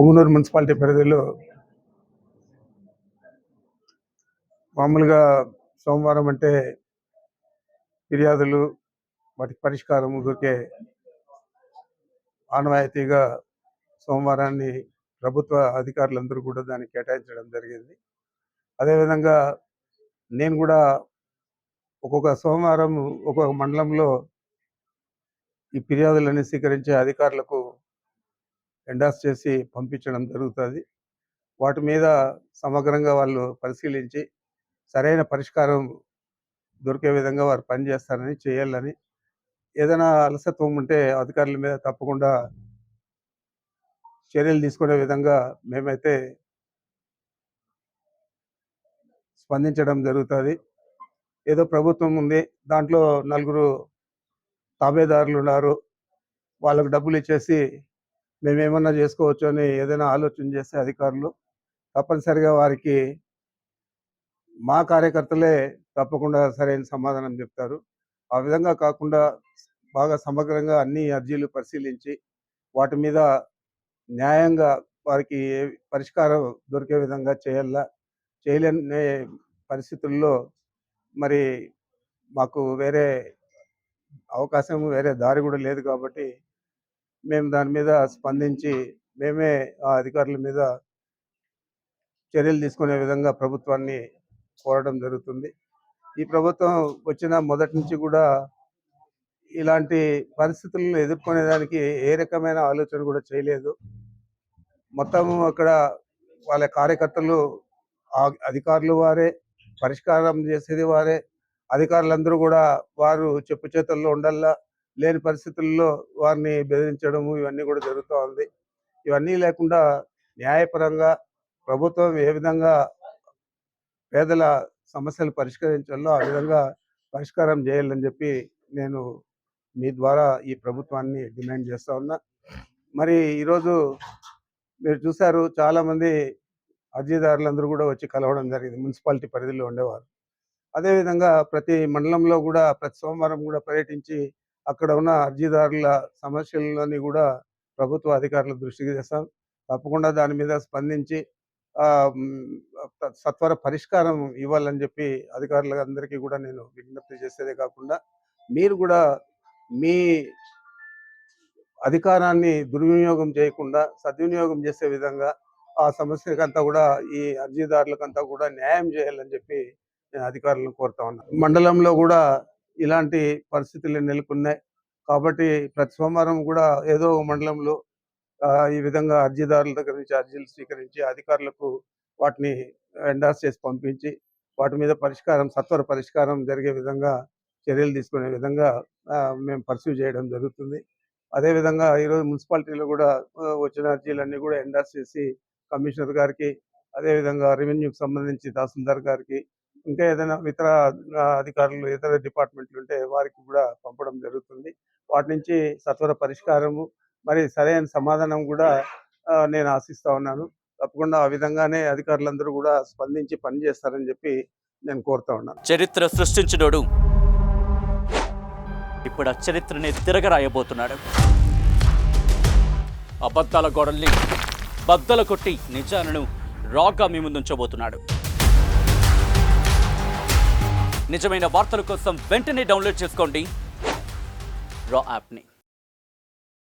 Punganur municipality పరిధిలో మామూలుగా సోమవారం అంటే ఫిర్యాదులు వాటి పరిష్కారం దొరికే ఆనవాయితీగా సోమవారాన్ని ప్రభుత్వ అధికారులందరూ కూడా దానికి కేటాయించడం జరిగింది. అదేవిధంగా నేను కూడా ఒక్కొక్క సోమవారం ఒక్కొక్క మండలంలో ఈ ఫిర్యాదులన్నీ స్వీకరించే అధికారులకు ఎండార్స్ చేసి పంపించడం జరుగుతుంది. వాటి మీద సమగ్రంగా వాళ్ళు పరిశీలించి సరైన పరిష్కారం దొరికే విధంగా వారు పనిచేస్తారని, చేయాలని, ఏదైనా అలసత్వం ఉంటే అధికారుల మీద తప్పకుండా చర్యలు తీసుకునే విధంగా మేమైతే స్పందించడం జరుగుతుంది. ఏదో ప్రభుత్వం ఉంది, దాంట్లో నలుగురు తాబేదారులు ఉన్నారు, వాళ్ళకు డబ్బులు ఇచ్చేసి మేమేమన్నా చేసుకోవచ్చు అని ఏదైనా ఆలోచన చేసే అధికారులు తప్పనిసరిగా వారికి మా కార్యకర్తలే తప్పకుండా సరైన సమాధానం చెప్తారు. ఆ విధంగా కాకుండా బాగా సమగ్రంగా అన్ని అర్జీలు పరిశీలించి వాటి మీద న్యాయంగా వారికి పరిష్కారం దొరికే విధంగా చేయలేని పరిస్థితుల్లో మరి మాకు వేరే అవకాశం, వేరే దారి కూడా లేదు కాబట్టి మేము దాని మీద స్పందించి మేమే ఆ అధికారుల మీద చర్యలు తీసుకునే విధంగా ప్రభుత్వాన్ని కోరడం జరుగుతుంది. ఈ ప్రభుత్వం వచ్చిన మొదటి నుంచి కూడా ఇలాంటి పరిస్థితులను ఎదుర్కొనేదానికి ఏ రకమైన ఆలోచన కూడా చేయలేదు. మొత్తం అక్కడ వాళ్ళ కార్యకర్తలు, అధికారులు వారే, పరిష్కారం చేసేది వారే, అధికారులందరూ కూడా వారు చెప్పు చేతుల్లో ఉండల్లా, లేని పరిస్థితుల్లో వారిని బెదిరించడము ఇవన్నీ కూడా జరుగుతూ ఉంది. ఇవన్నీ లేకుండా న్యాయపరంగా ప్రభుత్వం ఏ విధంగా పేదల సమస్యలు పరిష్కరించాలో ఆ విధంగా పరిష్కారం చేయాలని చెప్పి నేను మీ ద్వారా ఈ ప్రభుత్వాన్ని డిమాండ్ చేస్తూ ఉన్నా. మరి ఈరోజు మీరు చూశారు, చాలామంది అర్జీదారులందరూ కూడా వచ్చి కలవడం జరిగింది, మున్సిపాలిటీ పరిధిలో ఉండేవారు. అదేవిధంగా ప్రతి మండలంలో కూడా ప్రతి సోమవారం కూడా పర్యటించి అక్కడ ఉన్న అర్జీదారుల సమస్యలని కూడా ప్రభుత్వ అధికారుల దృష్టికి తెస్తాం. తప్పకుండా దాని మీద స్పందించి సత్వర పరిష్కారం ఇవ్వాలని చెప్పి అధికారులందరికీ కూడా నేను విజ్ఞప్తి చేసేదే కాకుండా మీరు కూడా మీ అధికారాన్ని దుర్వినియోగం చేయకుండా సద్వినియోగం చేసే విధంగా ఆ సమస్యకంతా కూడా ఈ అర్జీదారులకంతా కూడా న్యాయం చేయాలని చెప్పి నేను అధికారులను కోరుతా ఉన్నా. మండలంలో కూడా ఇలాంటి పరిస్థితులు నెలకొన్నాయి కాబట్టి ప్రతి సోమవారం కూడా ఏదో మండలంలో ఈ విధంగా అర్జీదారుల దగ్గర నుంచి అర్జీలు స్వీకరించి అధికారులకు వాటిని ఎండార్స్ చేసి పంపించి వాటి మీద సత్వర పరిష్కారం జరిగే విధంగా చర్యలు తీసుకునే విధంగా మేము పర్సీవ్ చేయడం జరుగుతుంది. అదేవిధంగా ఈరోజు మున్సిపాలిటీలో కూడా వచ్చిన అర్జీలన్నీ కూడా ఎండార్స్ చేసి కమిషనర్ గారికి, అదేవిధంగా రెవెన్యూకి సంబంధించి తహసీల్దార్ గారికి, ఇంకా ఏదైనా ఇతర అధికారులు, ఇతర డిపార్ట్మెంట్లు ఉంటే వారికి కూడా పంపడం జరుగుతుంది. వాటి నుంచి సత్వర పరిష్కారము మరి సరైన సమాధానం కూడా నేను ఆశిస్తా ఉన్నాను. తప్పకుండా ఆ విధంగానే అధికారులందరూ కూడా స్పందించి పనిచేస్తారని చెప్పి నేను కోరుతా ఉన్నాను. చరిత్ర సృష్టించినోడు ఇప్పుడు ఆ చరిత్రని తిరగరాయబోతున్నాడు. అబద్ధాల గోడల్ని బద్దలు కొట్టి నిజాలను రాగా మీ ముందుంచబోతున్నాడు. నిజమైన వార్తల కోసం వెంటనే డౌన్లోడ్ చేసుకోండి రా యాప్ని.